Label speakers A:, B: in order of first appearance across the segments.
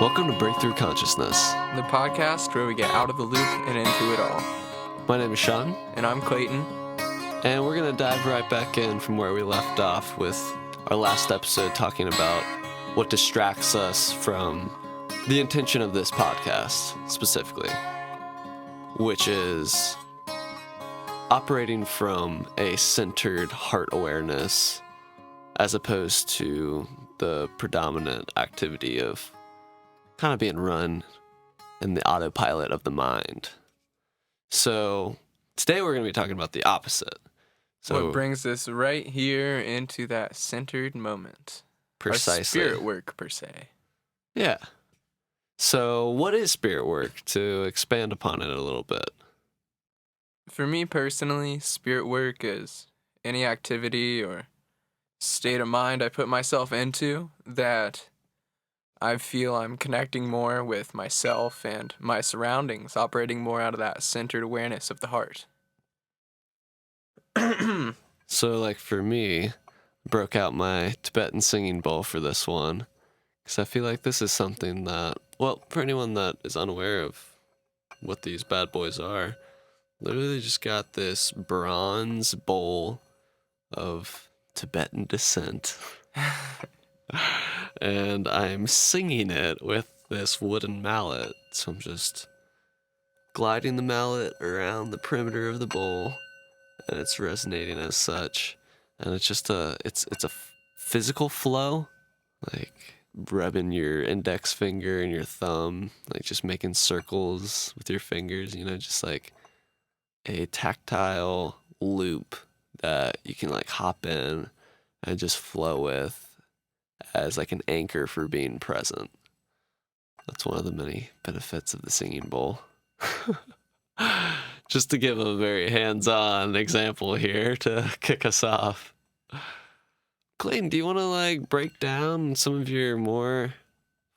A: Welcome to Breakthrough Consciousness.
B: The podcast where we get out of the loop and into it all.
A: My name is Sean,
B: And I'm Clayton.
A: and we're going to dive right back in from where we left off with our last episode talking about what distracts us from the intention of this podcast specifically, which is operating from a centered heart awareness as opposed to the predominant activity of kind of being run in the autopilot of the mind. So today we're going to be talking about the opposite. So
B: What brings us right here into that centered moment.
A: precisely.
B: Our spirit work, per se.
A: Yeah. So what is spirit work, to expand upon it a little bit?
B: For me personally, spirit work is any activity or state of mind I put myself into that I feel I'm connecting more with myself and my surroundings, operating more out of that centered awareness of the heart.
A: So like for me, broke out my Tibetan singing bowl for this one because I feel like this is something that, well, for anyone that is unaware of what these bad boys are, literally just got this bronze bowl of Tibetan descent. And I'm singing it with this wooden mallet. So I'm just gliding the mallet around the perimeter of the bowl, and it's resonating as such. And it's just it's a physical flow, like rubbing your index finger and your thumb, like just making circles with your fingers, just like a tactile loop that you can like hop in and just flow with as like an anchor for being present. That's one of the many benefits of the singing bowl. Just to give a very hands-on example here to kick us off. Clayton, do you want to like break down some of your more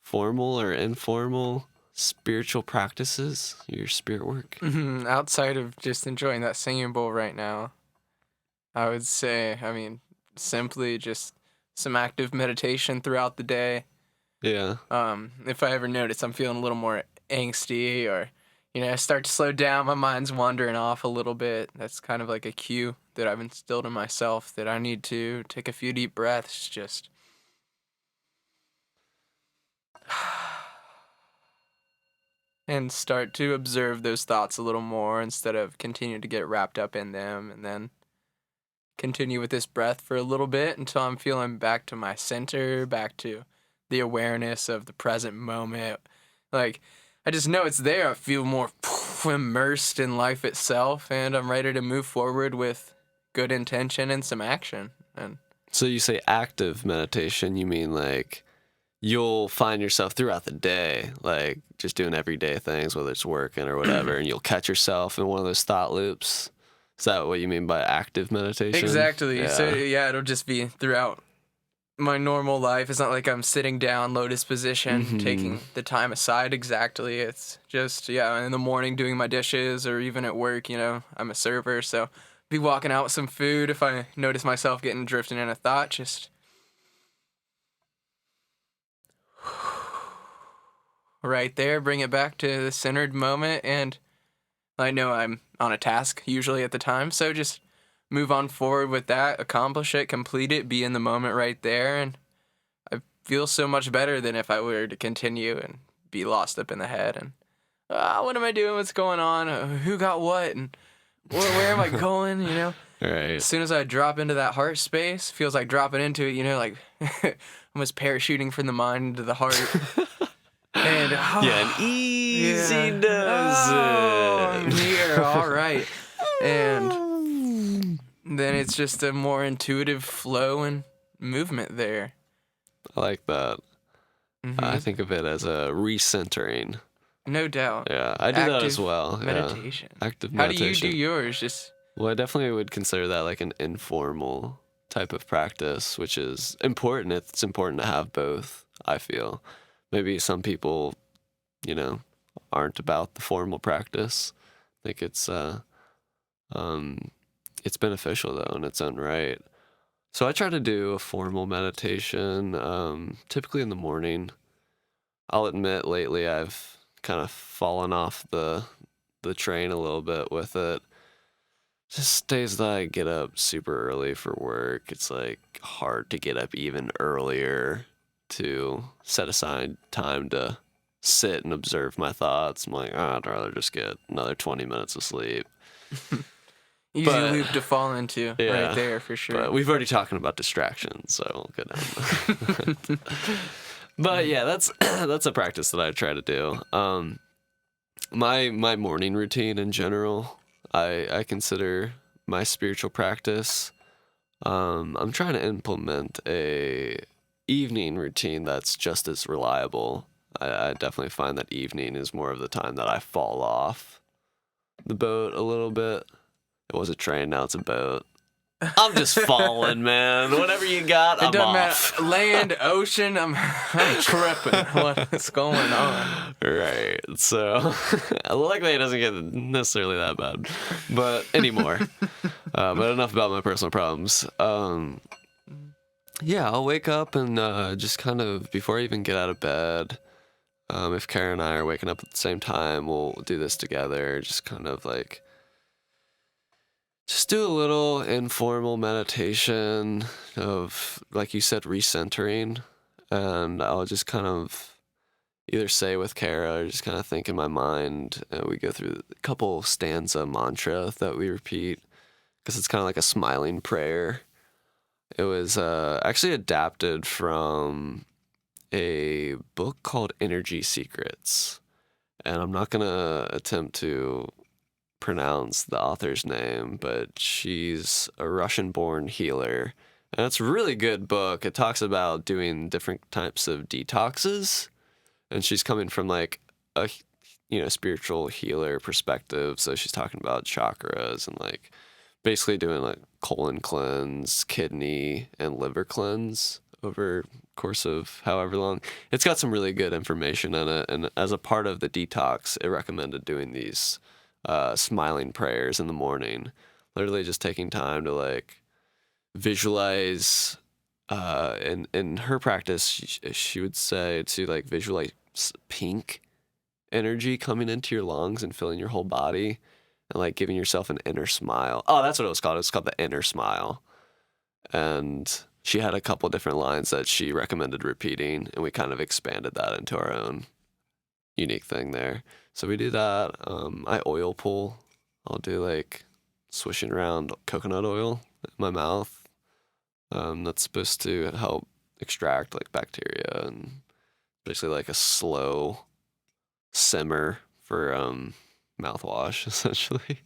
A: formal or informal spiritual practices, your spirit work?
B: Outside of just enjoying that singing bowl right now, I would say, simply just some active meditation throughout the day.
A: Yeah.
B: If I ever notice I'm feeling a little more angsty or, I start to slow down, my mind's wandering off a little bit. That's kind of like a cue that I've instilled in myself that I need to take a few deep breaths, just and start to observe those thoughts a little more instead of continue to get wrapped up in them, and then continue with this breath for a little bit until I'm feeling back to my center, back to the awareness of the present moment. Like, I just know it's there. I feel more immersed in life itself, and I'm ready to move forward with good intention and some action. And
A: So you say active meditation, you mean like you'll find yourself throughout the day, like just doing everyday things, whether it's working or whatever, and you'll catch yourself in one of those thought loops. Is that what you mean by active meditation?
B: exactly.
A: Yeah.
B: So, yeah, it'll just be throughout my normal life. It's not like I'm sitting down, lotus position, taking the time aside exactly. It's just, in the morning doing my dishes, or even at work, I'm a server, so be walking out with some food. If I notice myself getting drifting in a thought, just right there, bring it back to the centered moment. And I know I'm on a task usually at the time, so just move on forward with that, accomplish it, complete it, be in the moment right there, and I feel so much better than if I were to continue and be lost up in the head and, what am I doing, what's going on, who got what, and where am I going,
A: Right.
B: As soon as I drop into that heart space, feels like dropping into it, like almost parachuting from the mind into the heart. And
A: Yeah, and easy does
B: I'm
A: it.
B: here, all right. And then it's just a more intuitive flow and movement there.
A: I like that. I think of it as a recentering.
B: No doubt.
A: Yeah, I do that as
B: Active
A: well.
B: meditation.
A: Yeah. Active
B: How do
A: meditation.
B: you do yours? Just
A: Well, I definitely would consider that like an informal type of practice, which is important. It's important to have both, I feel. Maybe some people, aren't about the formal practice. I think it's beneficial though in its own right. So I try to do a formal meditation, typically in the morning. I'll admit lately I've kind of fallen off the train a little bit with it. Just days that I get up super early for work, it's like hard to get up even earlier to set aside time to sit and observe my thoughts. I'm like, oh, I'd rather just get another 20 minutes of sleep.
B: Easy
A: But-
B: loop to fall into
A: Yeah,
B: right there for sure.
A: But we've already talking about distractions, so I won't go down. But yeah, that's a practice that I try to do. My morning routine in general, I consider my spiritual practice. I'm trying to implement a evening routine that's just as reliable. I definitely find that evening is more of the time that I fall off the boat a little bit. It was a train, now it's a boat. I'm just falling, man. Whatever you got,
B: It
A: I'm
B: doesn't
A: off.
B: matter. Land, ocean, I'm tripping. What's going on?
A: Right. So, luckily it doesn't get necessarily that bad, but anymore. But enough about my personal problems. Yeah, I'll wake up and just kind of, before I even get out of bed, if Kara and I are waking up at the same time, we'll do this together. Just kind of like, just do a little informal meditation of, like you said, recentering. And I'll just kind of either say with Kara or just kind of think in my mind. We go through a couple stanza mantra that we repeat because it's kind of like a smiling prayer. It was actually adapted from a book called Energy Secrets. And I'm not going to attempt to pronounce the author's name, but she's a Russian-born healer. And it's a really good book. It talks about doing different types of detoxes. And she's coming from like a spiritual healer perspective. So she's talking about chakras and like basically doing like colon cleanse, kidney, and liver cleanse over course of however long. It's got some really good information in it. And as a part of the detox, it recommended doing these smiling prayers in the morning. Literally just taking time to like visualize. In her practice, she would say to like visualize pink energy coming into your lungs and filling your whole body, and like giving yourself an inner smile. Oh, that's what it was called. It was called the inner smile. And she had a couple different lines that she recommended repeating, and we kind of expanded that into our own unique thing there. So we do that. I oil pull. I'll do like swishing around coconut oil in my mouth. That's supposed to help extract like bacteria and basically like a slow simmer for mouthwash essentially.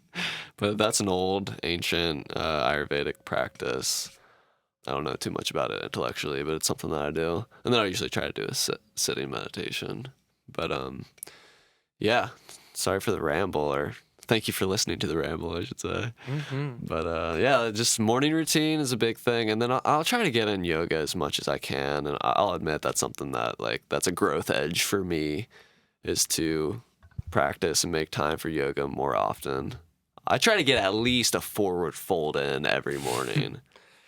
A: But that's an old ancient Ayurvedic practice. I don't know too much about it intellectually, but it's something that I do. And then I usually try to do a sitting meditation. But yeah, sorry for the ramble, or thank you for listening to the ramble, I should say.
B: Mm-hmm.
A: But yeah, just morning routine is a big thing, and then I'll try to get in yoga as much as I can. And I'll admit that's something that like that's a growth edge for me, is to practice and make time for yoga more often. I try to get at least a forward fold in every morning.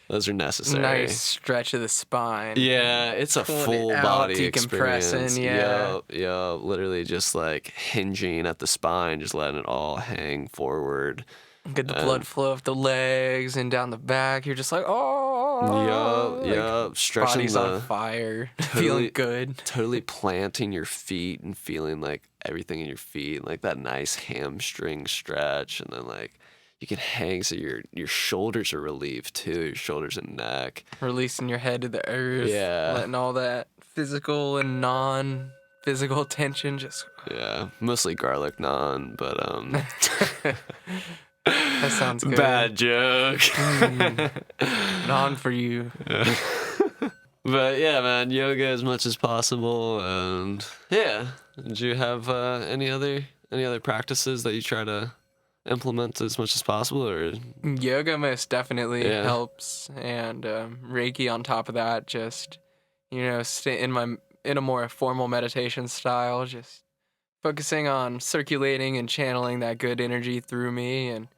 A: Those are necessary.
B: Nice stretch of the spine.
A: Yeah, it's a
B: Pulling it
A: full
B: out,
A: body
B: decompressing,
A: experience.
B: yeah.
A: Yeah, literally just like hinging at the spine, just letting it all hang forward.
B: Get the blood flow up the legs and down the back. You're just like, oh.
A: Yup. Stretching
B: Body's on fire. Feeling good.
A: Totally planting your feet and feeling like everything in your feet, like that nice hamstring stretch, and then like you can hang so your shoulders are relieved too, your shoulders and neck.
B: Releasing your head to the earth.
A: Yeah.
B: Letting all that physical and non-physical tension just...
A: Yeah, mostly garlic naan, but
B: That sounds good.
A: bad joke.
B: Non for you.
A: But yeah, man, yoga as much as possible, and yeah. Did you have any other practices that you try to implement as much as possible, or?
B: Yoga most definitely
A: Yeah.
B: helps, and Reiki on top of that. Just stay in a more formal meditation style. Just focusing on circulating and channeling that good energy through me, and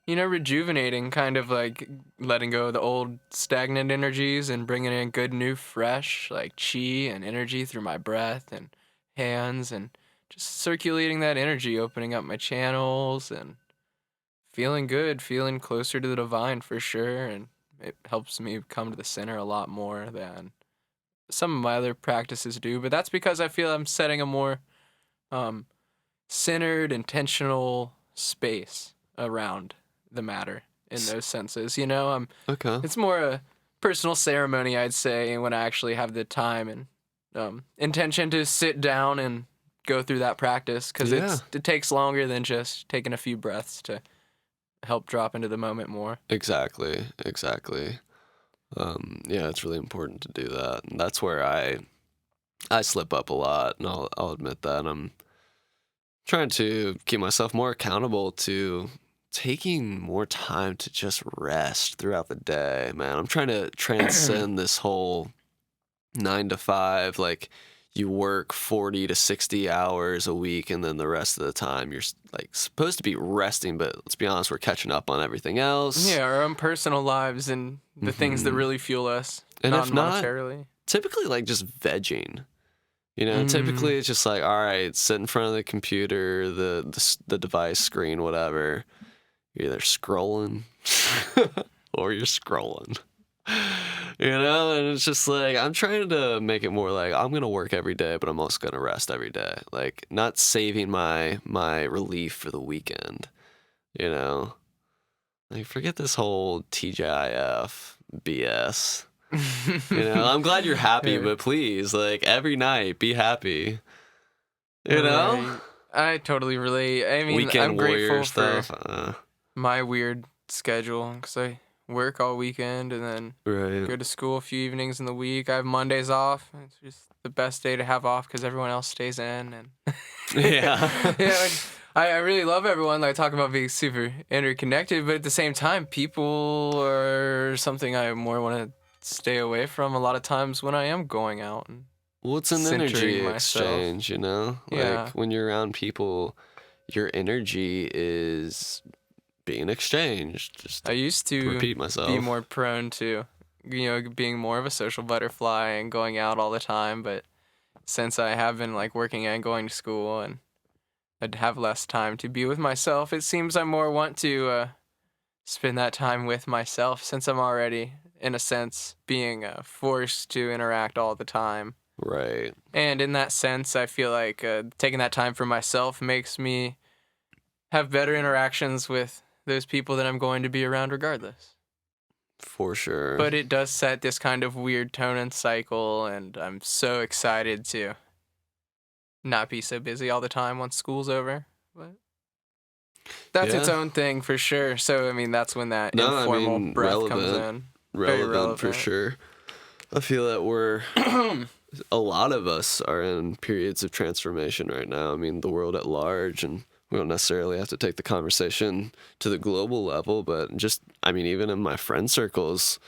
B: rejuvenating, kind of like letting go of the old stagnant energies and bringing in good new fresh like chi and energy through my breath and hands and just circulating that energy, opening up my channels and feeling good, feeling closer to the divine for sure. And it helps me come to the center a lot more than some of my other practices do. But that's because I feel I'm setting a more centered, intentional space around the matter in those senses.
A: Okay.
B: It's more a personal ceremony, I'd say, when I actually have the time and intention to sit down and go through that practice, because
A: Yeah.
B: it takes longer than just taking a few breaths to help drop into the moment more.
A: Exactly. Yeah, it's really important to do that, and that's where I slip up a lot, and I'll admit that. I'm trying to keep myself more accountable to taking more time to just rest throughout the day, man. I'm trying to transcend this whole 9 to 5, like you work 40 to 60 hours a week, and then the rest of the time you're like supposed to be resting, but let's be honest, we're catching up on everything else.
B: Yeah, our own personal lives and the things that really fuel us,
A: And if not,
B: non-monetarily.
A: typically like just vegging. Typically it's just like, all right, sit in front of the computer, the device screen, whatever. You're either scrolling or you're scrolling. And it's just like, I'm trying to make it more like I'm gonna work every day, but I'm also gonna rest every day. Like, not saving my relief for the weekend. Like, forget this whole TGIF BS. I'm glad you're happy,
B: Yeah.
A: but please, like, every night, be happy. You know?
B: Right. I totally relate. I mean,
A: Weekend
B: I'm grateful
A: warrior
B: for
A: stuff.
B: my weird schedule because I work all weekend and then
A: Right.
B: go to school a few evenings in the week. I have Mondays off. It's just the best day to have off because everyone else stays in. And
A: Yeah.
B: like, I really love everyone. Like, talk about being super interconnected, but at the same time, people are something I more want to stay away from a lot of times when I am going out. And
A: Well, it's an
B: centering
A: energy
B: myself.
A: exchange,
B: Yeah.
A: Like, when you're around people, your energy is being exchanged. Just
B: I used to
A: repeat myself.
B: be more prone to, being more of a social butterfly and going out all the time. But since I have been like working and going to school and I'd have less time to be with myself, it seems I more want to spend that time with myself since I'm already, in a sense, being forced to interact all the time.
A: Right.
B: And in that sense, I feel like taking that time for myself makes me have better interactions with those people that I'm going to be around regardless.
A: For sure.
B: But it does set this kind of weird tone and cycle, and I'm so excited to not be so busy all the time once school's over. But that's its
A: Yeah.
B: own thing for sure. So, I mean, that's when that
A: No, I
B: informal
A: mean,
B: breath comes in. Very
A: relevant for
B: relevant.
A: sure. I feel that a lot of us are in periods of transformation right now. I mean, the world at large, and we don't necessarily have to take the conversation to the global level, but just, I mean, even in my friend circles,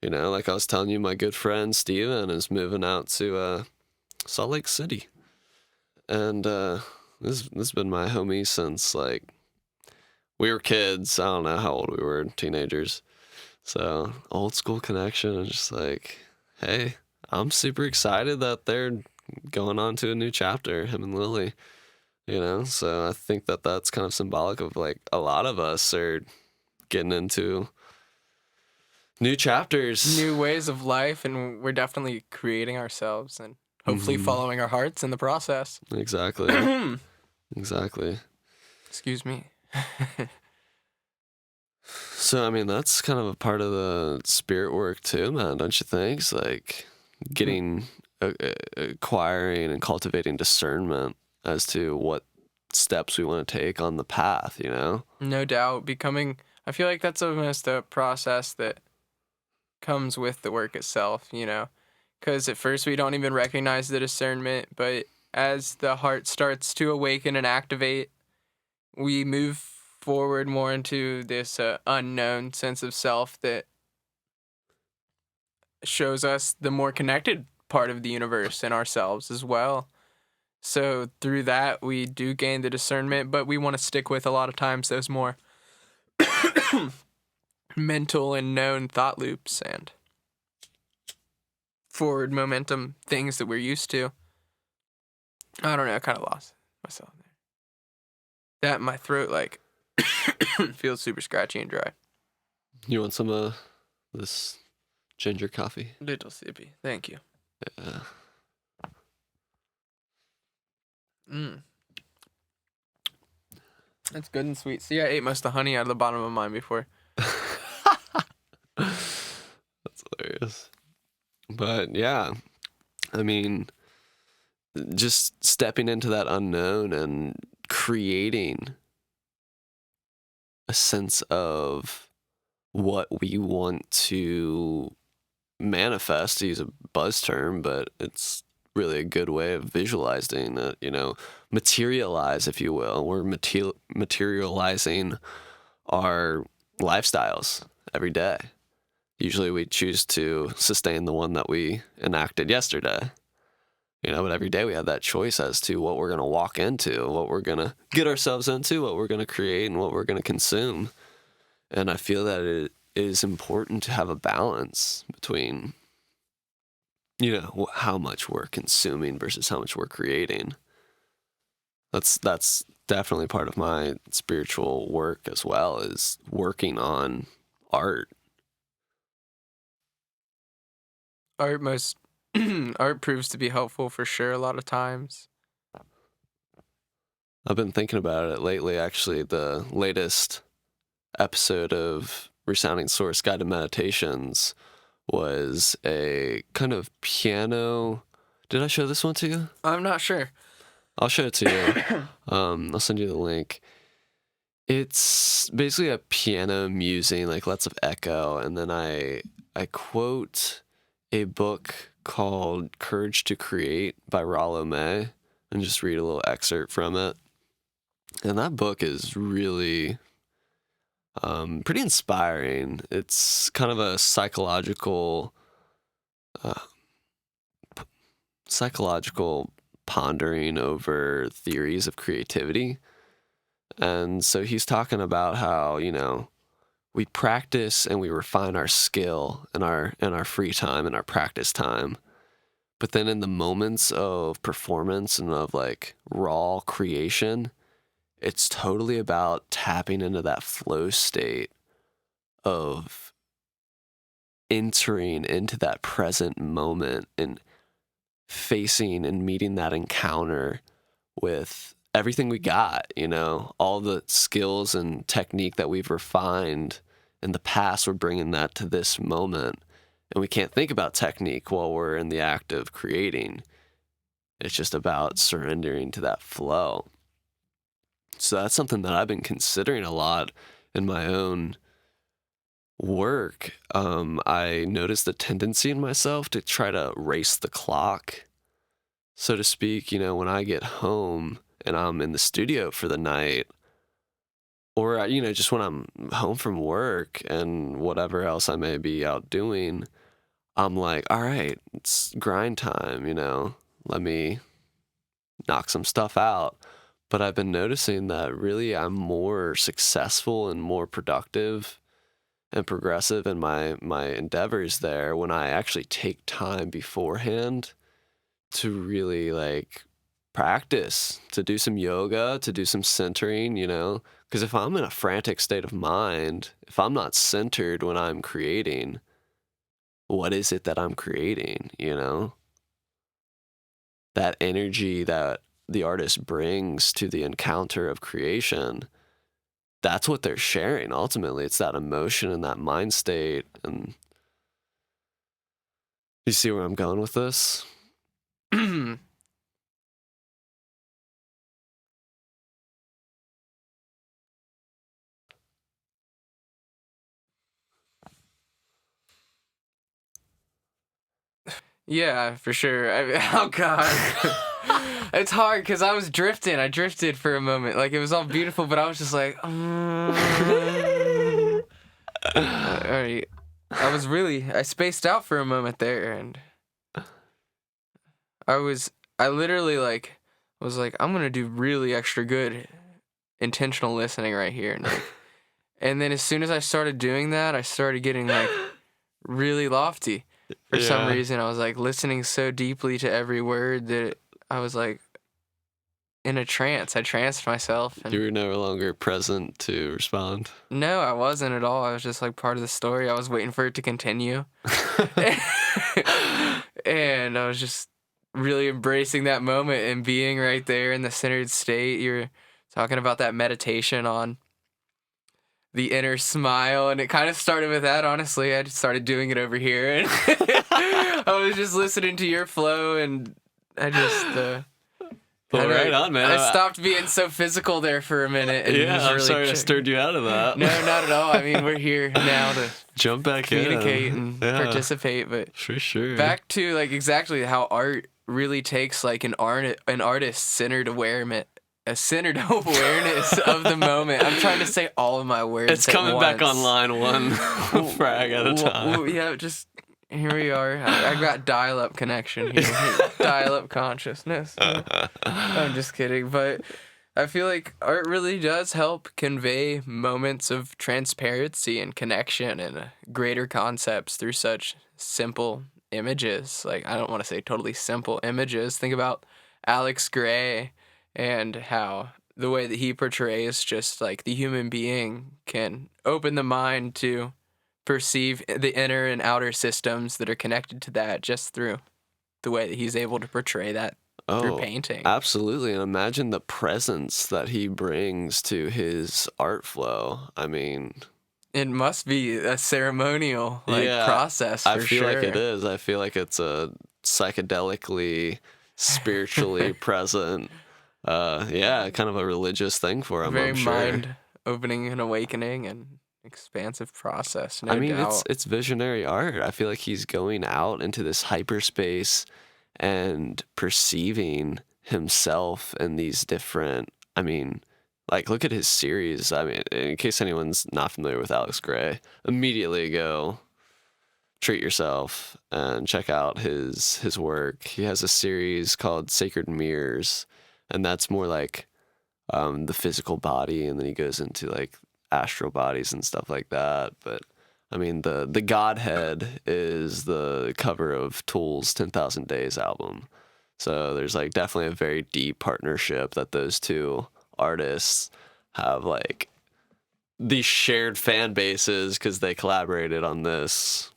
A: like I was telling you, my good friend Steven is moving out to Salt Lake City. And this has been my homie since, like, we were kids. I don't know how old we were, teenagers. So, old school connection, and just like, hey, I'm super excited that they're going on to a new chapter, him and Lily, So I think that that's kind of symbolic of, like, a lot of us are getting into new chapters.
B: New ways of life, and we're definitely creating ourselves and hopefully following our hearts in the process.
A: Exactly. Exactly.
B: Excuse me.
A: So, I mean, that's kind of a part of the spirit work too, man, don't you think? It's like getting, acquiring and cultivating discernment as to what steps we want to take on the path,
B: No doubt. I feel like that's almost a process that comes with the work itself, Because at first we don't even recognize the discernment, but as the heart starts to awaken and activate, we move forward more into this unknown sense of self that shows us the more connected part of the universe and ourselves as well. So through that, we do gain the discernment, but we want to stick with a lot of times those more mental and known thought loops and forward momentum things that we're used to. I don't know. I kind of lost myself there. That my throat like feels super scratchy and dry.
A: You want some of this ginger coffee?
B: Little sippy. Thank you.
A: Yeah.
B: That's good and sweet. See, I ate most of the honey out of the bottom of mine before.
A: That's hilarious. But yeah, I mean, just stepping into that unknown and creating a sense of what we want to manifest, to use a buzz term, but it's really a good way of visualizing it, materialize, if you will. We're materializing our lifestyles every day. Usually we choose to sustain the one that we enacted yesterday. But every day we have that choice as to what we're going to walk into, what we're going to get ourselves into, what we're going to create, and what we're going to consume. And I feel that it is important to have a balance between, how much we're consuming versus how much we're creating. That's definitely part of my spiritual work as well, is working on art.
B: Art proves to be helpful for sure a lot of times.
A: I've been thinking about it lately, actually. The latest episode of Resounding Source Guided Meditations was a kind of piano. Did I show this one to you?
B: I'm not sure.
A: I'll show it to you. I'll send you the link. It's basically a piano musing, like lots of echo, and then I quote a book called Courage to Create by Rollo May, and just read a little excerpt from it. And that book is really pretty inspiring. It's kind of a psychological pondering over theories of creativity. And so he's talking about how, we practice and we refine our skill in our free time and our practice time. But then in the moments of performance and of like raw creation, it's totally about tapping into that flow state of entering into that present moment and facing and meeting that encounter with everything we got, all the skills and technique that we've refined in the past. We're bringing that to this moment, and we can't think about technique while we're in the act of creating. It's just about surrendering to that flow. So that's something that I've been considering a lot in my own work. I noticed the tendency in myself to try to race the clock, so to speak. When I get home and I'm in the studio for the night, or, just when I'm home from work and whatever else I may be out doing, I'm like, all right, it's grind time, let me knock some stuff out. But I've been noticing that really I'm more successful and more productive and progressive in my endeavors there when I actually take time beforehand to really like practice, to do some yoga, to do some centering, because if I'm in a frantic state of mind, if I'm not centered when I'm creating, what is it that I'm creating, That energy that the artist brings to the encounter of creation, that's what they're sharing. Ultimately, it's that emotion and that mind state. And you see where I'm going with this?
B: Yeah, for sure. Oh God. It's hard because I was drifting. I drifted for a moment. Like, it was all beautiful, but I was just like, all right. I spaced out for a moment there, and I literally was like, I'm gonna do really extra good intentional listening right here. And then as soon as I started doing that, I started getting like really lofty. For some reason, I was like listening so deeply to every word that I was like, in a trance. I tranced myself. And
A: You were no longer present to respond.
B: no, I wasn't at all. I was just like part of the story. I was waiting for it to continue. And I was just really embracing that moment and being right there in the centered state. You're talking about that meditation on the inner smile, and it kind of started with that, honestly. I just started doing it over here, and I was just listening to your flow, and I just
A: Well, right on, man.
B: I stopped being so physical there for a minute. And
A: Yeah,
B: was
A: I'm
B: really
A: sorry I stirred you out of that.
B: No, not at all. I mean, we're here now to
A: Jump back
B: communicate
A: in.
B: and
A: Yeah,
B: participate, but
A: for sure.
B: back to like exactly how art really takes like an artist centered awareness. A centered awareness of the moment. I'm trying to say all of my words.
A: It's coming back on line one frag at a time.
B: Yeah, just here we are. I got dial-up connection here. Dial-up consciousness. I'm just kidding, but I feel like art really does help convey moments of transparency and connection and greater concepts through such simple images. Like, I don't want to say totally simple images. Think about Alex Gray and how the way that he portrays just like the human being can open the mind to perceive the inner and outer systems that are connected to that just through the way that he's able to portray that through painting.
A: Absolutely. And imagine the presence that he brings to his art flow. I mean,
B: it must be a ceremonial process for
A: I feel
B: sure.
A: like it is. I feel like it's a psychedelically, spiritually present, kind of a religious thing for him.
B: Very
A: I'm sure.
B: mind opening and awakening and expansive process. No
A: I mean,
B: doubt.
A: it's visionary art. I feel like he's going out into this hyperspace and perceiving himself in these different. I mean, like, look at his series. I mean, in case anyone's not familiar with Alex Gray, immediately go treat yourself and check out his work. He has a series called Sacred Mirrors, and that's more like the physical body, and then he goes into like astral bodies and stuff like that. But I mean, the Godhead is the cover of Tool's 10,000 Days album. So there's like definitely a very deep partnership that those two artists have, like these shared fan bases because they collaborated on this.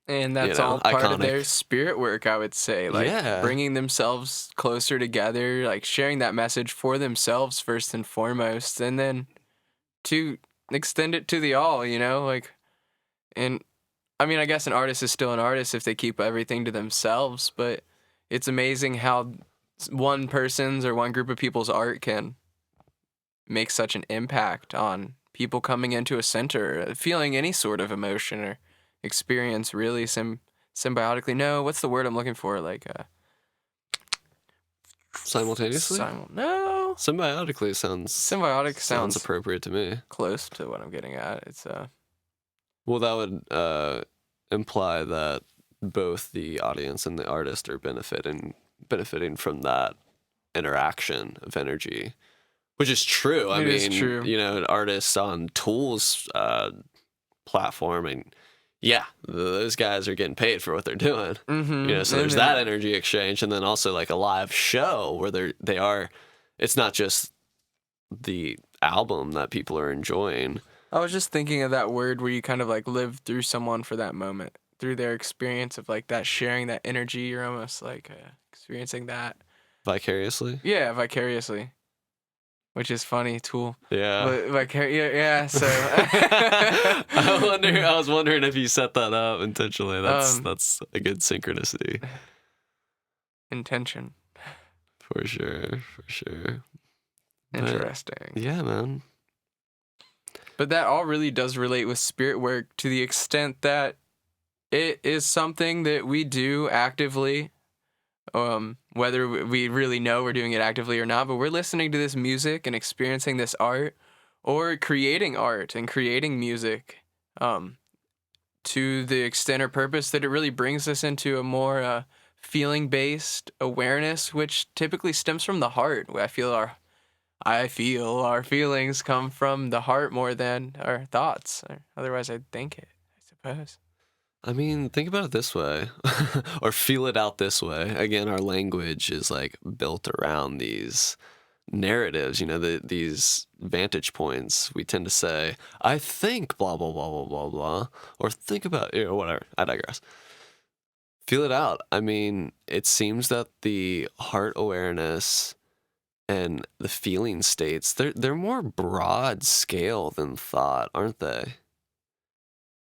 B: And that's
A: you know,
B: all part of
A: iconic.
B: their spirit work, I would say. Like,
A: Yeah.
B: bringing themselves closer together, like, sharing that message for themselves first and foremost, and then to extend it to the all, you know? Like, and, I mean, I guess an artist is still an artist if they keep everything to themselves, but it's amazing how one person's or one group of people's art can make such an impact on people coming into a center, feeling any sort of emotion or experience really symbiotically. No, what's the word I'm looking for? Like
A: Simultaneously?
B: No.
A: Symbiotically sounds
B: Symbiotic sounds
A: appropriate to me.
B: close to what I'm getting at. It's
A: Well, that would imply that both the audience and the artist are benefiting from that interaction of energy, which is true. I
B: It
A: mean,
B: is true.
A: you know, artists on Tool's platform, and those guys are getting paid for what they're doing.
B: mm-hmm.
A: You know, so there's that energy exchange, and then also like a live show where they are. It's not just the album that people are enjoying.
B: I was just thinking of that word where you kind of like live through someone for that moment, through their experience of like that sharing that energy. You're almost like experiencing that.
A: Vicariously?
B: Yeah, vicariously. Which is funny, Tool.
A: Yeah.
B: But so
A: I was wondering if you set that up intentionally. That's a good synchronicity.
B: intention.
A: For sure. But,
B: Interesting.
A: yeah, man.
B: But that all really does relate with spirit work to the extent that it is something that we do actively, whether we really know we're doing it actively or not, but we're listening to this music and experiencing this art or creating art and creating music to the extent or purpose that it really brings us into a more feeling-based awareness, which typically stems from the heart. I feel our feelings come from the heart more than our thoughts. Or otherwise, I'd think it, I suppose.
A: I mean, think about it this way, or feel it out this way. Again, our language is like built around these narratives, these vantage points. We tend to say, I think blah, blah, blah, blah, blah, blah, or think about, whatever. I digress. Feel it out. I mean, it seems that the heart awareness and the feeling states, they're more broad scale than thought, aren't they?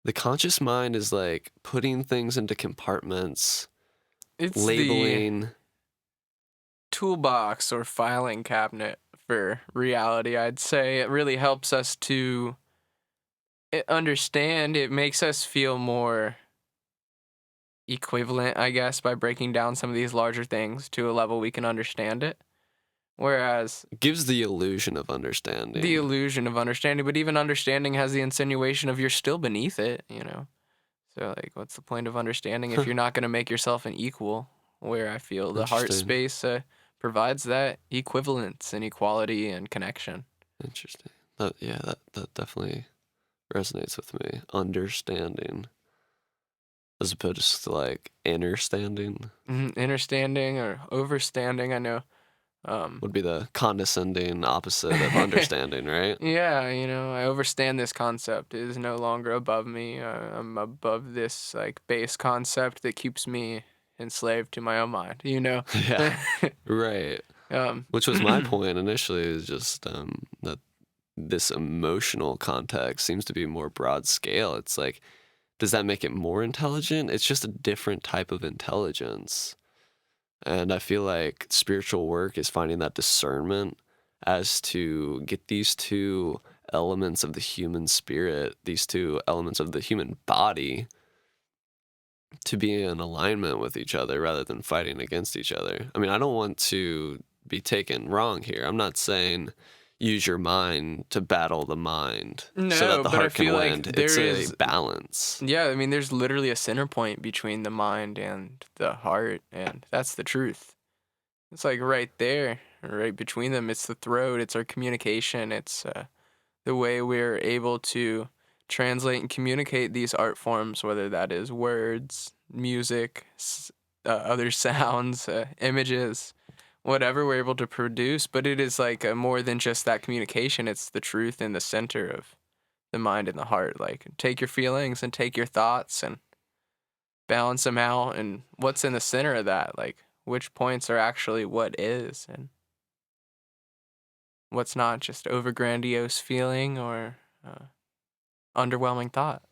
A: The conscious mind is like putting things into compartments,
B: It's the
A: labeling.
B: toolbox or filing cabinet for reality, I'd say. It really helps us to understand. It makes us feel more equivalent, I guess, by breaking down some of these larger things to a level we can understand it. Whereas
A: Gives the illusion of understanding.
B: the illusion of understanding, but even understanding has the insinuation of you're still beneath it, you know? So, like, what's the point of understanding if you're not going to make yourself an equal? Where I feel the heart
A: Interesting.
B: space provides that equivalence and equality and connection.
A: Interesting. That definitely resonates with me. Understanding, as opposed to like understanding,
B: Understanding or overstanding, I know.
A: would be the condescending opposite of understanding, right?
B: Yeah, you know, I overstand this concept. It is no longer above me. I'm above this like base concept that keeps me enslaved to my own mind. You know.
A: Yeah. Right. Which was my point initially, is just that this emotional context seems to be more broad scale. It's like, does that make it more intelligent? It's just a different type of intelligence. And I feel like spiritual work is finding that discernment as to get these two elements of the human spirit, these two elements of the human body, to be in alignment with each other rather than fighting against each other. I mean, I don't want to be taken wrong here. I'm not saying use your mind to battle the mind so
B: No,
A: that the
B: but I
A: heart can
B: feel like
A: win.
B: there
A: It's
B: is-
A: a balance.
B: Yeah, I mean, there's literally a center point between the mind and the heart, and that's the truth. It's like right there, right between them. It's the throat. It's our communication. It's the way we're able to translate and communicate these art forms, whether that is words, music, other sounds, images, whatever we're able to produce. But it is like more than just that communication. It's the truth in the center of the mind and the heart. Like, take your feelings and take your thoughts and balance them out. And what's in the center of that? Like, which points are actually what is, and what's not just over grandiose feeling or underwhelming thought.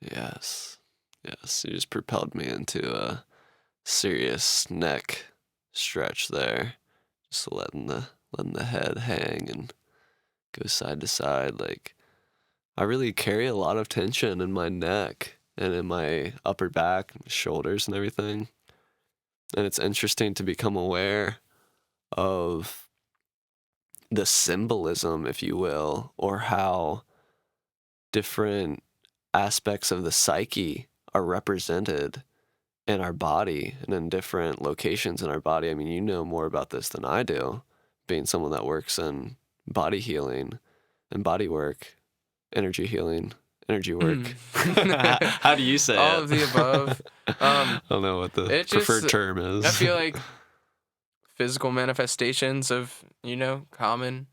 A: Yes. Yes. You just propelled me into a serious neck stretch there. Just letting the head hang and go side to side. Like, I really carry a lot of tension in my neck and in my upper back and shoulders and everything. And it's interesting to become aware of the symbolism, if you will, or how different aspects of the psyche are represented in our body and in different locations in our body. I mean, you know more about this than I do, being someone that works in body healing and body work, energy healing, energy work. How do you say
B: All
A: it?
B: of the above.
A: I don't know what the
B: it
A: preferred
B: just-
A: term is.
B: I feel like physical manifestations of, common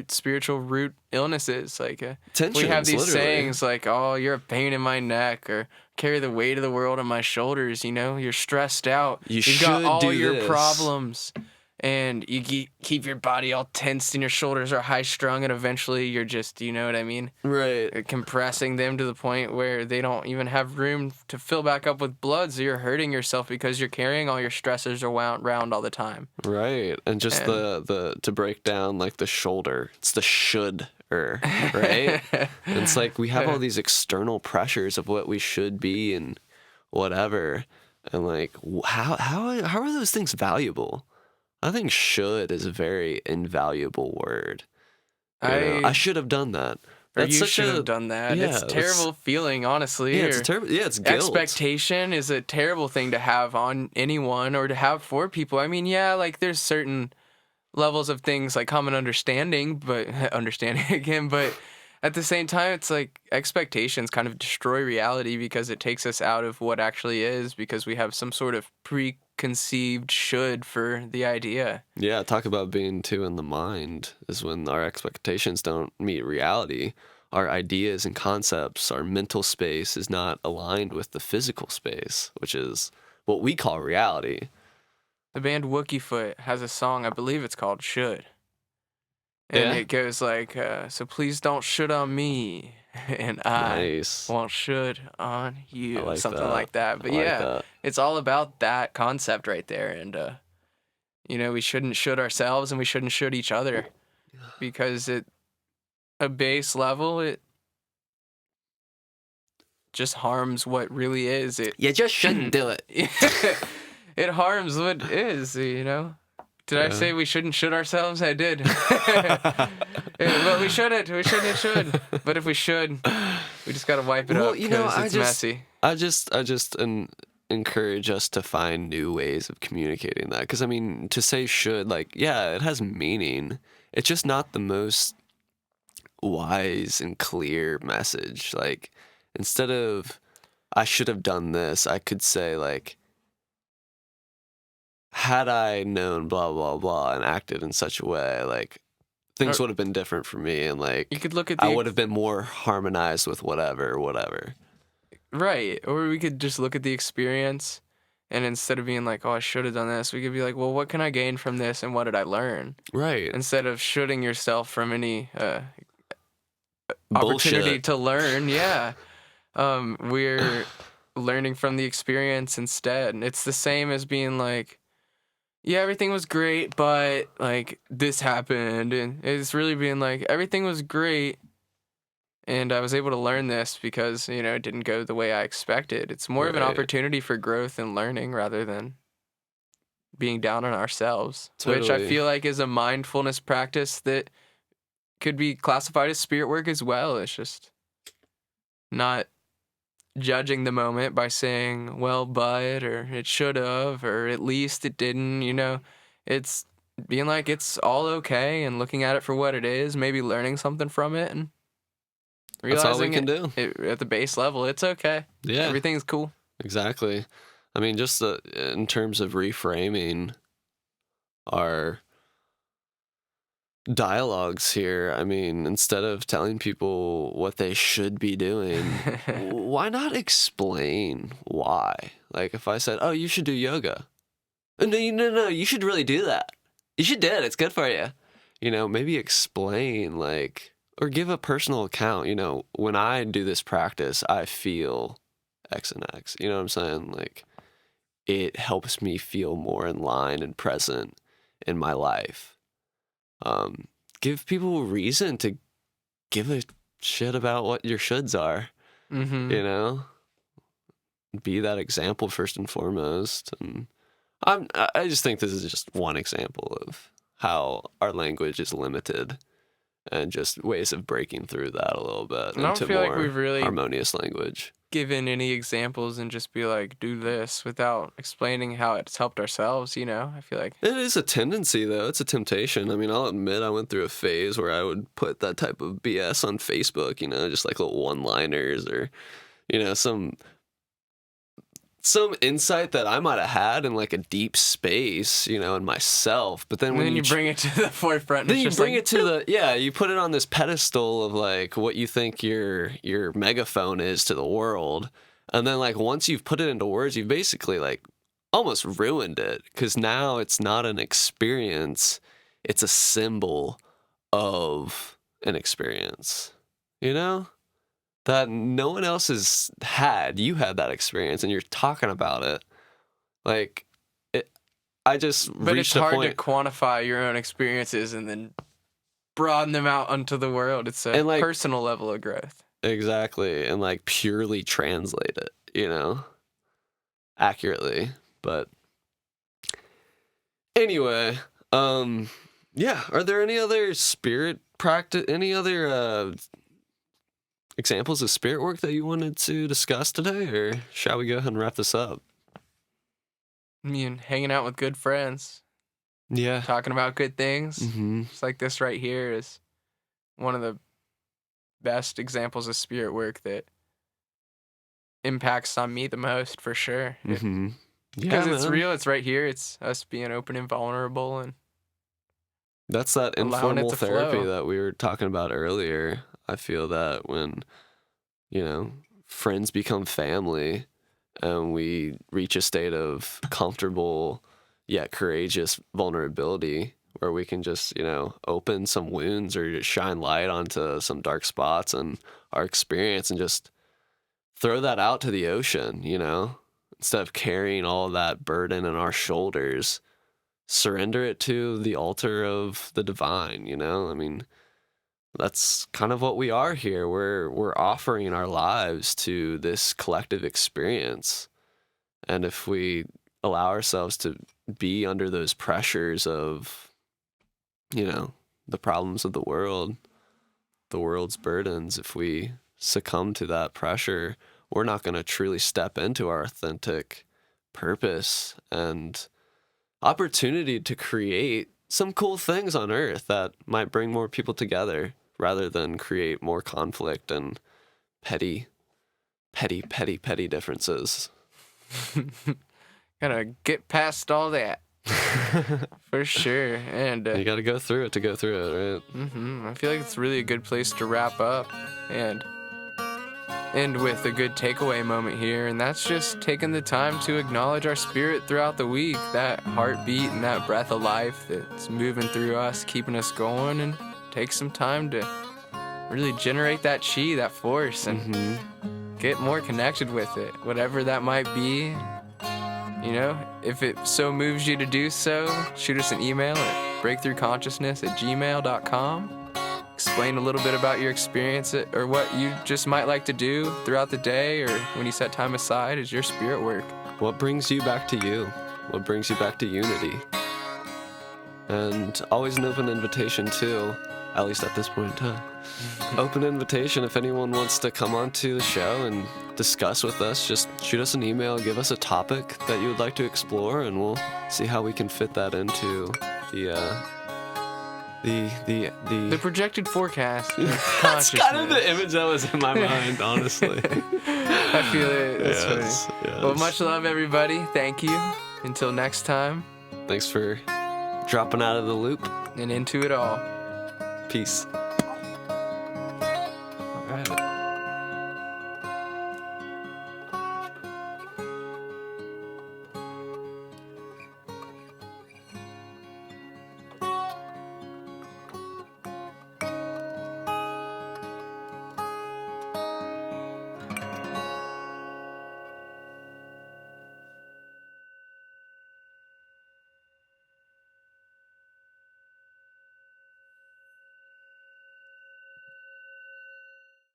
B: spiritual root illnesses. Like,
A: tensions,
B: we have these
A: literally.
B: sayings like, oh, you're a pain in my neck, or carry the weight of the world on my shoulders. You're stressed out. You've got
A: should
B: all
A: do
B: your
A: this.
B: problems, and you keep your body all tensed and your shoulders are high strung, and eventually you're just, you know what I mean?
A: Right.
B: Compressing them to the point where they don't even have room to fill back up with blood, so you're hurting yourself because you're carrying all your stressors around all the time.
A: Right. And just
B: And-
A: the to break down like the shoulder. It's the should right? And it's like we have all these external pressures of what we should be and whatever. And like how are those things valuable? I think should is a very invaluable word. I should have done that.
B: Or
A: That's
B: you
A: such
B: should
A: a
B: have done that.
A: yeah,
B: it's a
A: that's-
B: terrible feeling, honestly.
A: Yeah, it's
B: or-
A: terrible. Yeah, it's guilt.
B: Expectation is a terrible thing to have on anyone or to have for people. I mean, yeah, like there's certain levels of things like common understanding, but understanding again, but at the same time, it's like expectations kind of destroy reality because it takes us out of what actually is because we have some sort of preconceived should for the idea.
A: Yeah, talk about being too in the mind is when our expectations don't meet reality. Our ideas and concepts, our mental space is not aligned with the physical space, which is what we call reality.
B: The band Wookie Foot has a song, I believe it's called Should. And
A: Yeah?
B: it goes like, so please don't should on me, and I
A: Nice.
B: won't should on
A: I
B: you,
A: like
B: something
A: that.
B: like that. But
A: I like
B: yeah,
A: that.
B: it's all about that concept right there. And, we shouldn't should ourselves and we shouldn't should each other because at a base level, it just harms what really is.
A: You just shouldn't do it.
B: It harms what is, Did I
A: Yeah.
B: say we shouldn't should ourselves? I did. But we shouldn't. We shouldn't should. But if we should, we just gotta wipe it
A: Well,
B: up because it's messy.
A: I just encourage us to find new ways of communicating that. Because, I mean, to say should, like, yeah, it has meaning. It's just not the most wise and clear message. Like, instead of, I should have done this, I could say, like, had I known blah, blah, blah, and acted in such a way, like, things
B: Or-
A: would have been different for me. And, like,
B: You could look at
A: I would have been more harmonized with whatever.
B: right, or we could just look at the experience, and instead of being like, "Oh, I should have done this," we could be like, "Well, what can I gain from this, and what did I learn?"
A: Right.
B: Instead of shooting yourself from any opportunity
A: Bullshit.
B: to learn, yeah, we're learning from the experience instead. And it's the same as being like, yeah, everything was great, but like this happened, and it's really being like everything was great, and I was able to learn this because it didn't go the way I expected. It's more of an
A: Right.
B: opportunity for growth and learning rather than being down on ourselves, which I
A: Totally.
B: feel like is a mindfulness practice that could be classified as spirit work as well. It's just not judging the moment by saying, well, but, or it should have, or at least it didn't, It's being like it's all okay and looking at it for what it is, maybe learning something from it and
A: That's all we
B: realizing
A: can do.
B: at the base level, it's okay.
A: Yeah,
B: Everything's cool.
A: exactly. I mean, just in terms of reframing our dialogues here, I mean, instead of telling people what they should be doing, why not explain why? Like, if I said, oh, you should do yoga. No, you should really do that. You should do it. It's good for you. Maybe explain, like, or give a personal account. When I do this practice, I feel X and X. You know what I'm saying? Like, it helps me feel more in line and present in my life. Give people a reason to give a shit about what your shoulds are.
B: Mm-hmm.
A: Be that example first and foremost. And I just think this is just one example of how our language is limited and just ways of breaking through that a little bit
B: I don't
A: into
B: feel like
A: more
B: we've really
A: harmonious language.
B: given any examples and just be like, do this without explaining how it's helped ourselves, I feel like.
A: It is a tendency, though. It's a temptation. I mean, I'll admit I went through a phase where I would put that type of BS on Facebook, just like little one-liners or, some insight that I might have had in like a deep space, in myself. But then
B: And
A: when
B: then you bring it to the forefront. And
A: then
B: it's
A: you
B: just
A: bring
B: like,
A: it to you put it on this pedestal of like what you think your megaphone is to the world. And then like once you've put it into words, you've basically like almost ruined it because now it's not an experience. It's a symbol of an experience, that no one else has had. You had that experience and you're talking about it. Like I just
B: But it's
A: reached a
B: hard
A: point.
B: to quantify your own experiences and then broaden them out onto the world. It's a
A: And, like,
B: personal level of growth.
A: Exactly, and like purely translate it, accurately. But anyway, yeah. Are there any other spirit practice? Any other examples of spirit work that you wanted to discuss today, or shall we go ahead and wrap this up?
B: I mean, hanging out with good friends,
A: Yeah.
B: talking about good things,
A: Mm-hmm.
B: just like this right here is one of the best examples of spirit work that impacts on me the most, for sure.
A: Mm-hmm. Yeah,
B: Because it's
A: man.
B: real, it's right here, it's us being open and vulnerable, and
A: That's that
B: allowing it
A: informal
B: to
A: therapy
B: flow.
A: that we were talking about earlier. I feel that when, friends become family and we reach a state of comfortable yet courageous vulnerability where we can just, open some wounds or just shine light onto some dark spots and our experience and just throw that out to the ocean, instead of carrying all that burden on our shoulders, surrender it to the altar of the divine, I mean, that's kind of what we are here. We're offering our lives to this collective experience. And if we allow ourselves to be under those pressures of, the problems of the world's burdens, if we succumb to that pressure, we're not going to truly step into our authentic purpose and opportunity to create some cool things on earth that might bring more people together rather than create more conflict and petty differences.
B: Gotta get past all that. For sure. And
A: You got to go through it to go through it, right?
B: I feel like it's really a good place to wrap up and end with a good takeaway moment here, and that's just taking the time to acknowledge our spirit throughout the week, that heartbeat and that breath of life that's moving through us, keeping us going, and take some time to really generate that chi, that force, and get more connected with it, whatever that might be. If it so moves you to do so, shoot us an email at breakthroughconsciousness@gmail.com. Explain a little bit about your experience or what you just might like to do throughout the day or when you set time aside as your spirit work.
A: What brings you back to you? What brings you back to unity? And always an open invitation too, at least at this point in time. Open invitation if anyone wants to come onto the show and discuss with us. Just shoot us an email, give us a topic that you would like to explore, and we'll see how we can fit that into
B: The projected forecast.
A: That's kind of the image that was in my mind, honestly.
B: I feel it. That's funny.
A: Yes.
B: Well, much love, everybody. Thank you. Until next time,
A: Thanks for dropping out of the loop.
B: and into it all.
A: Peace. All right.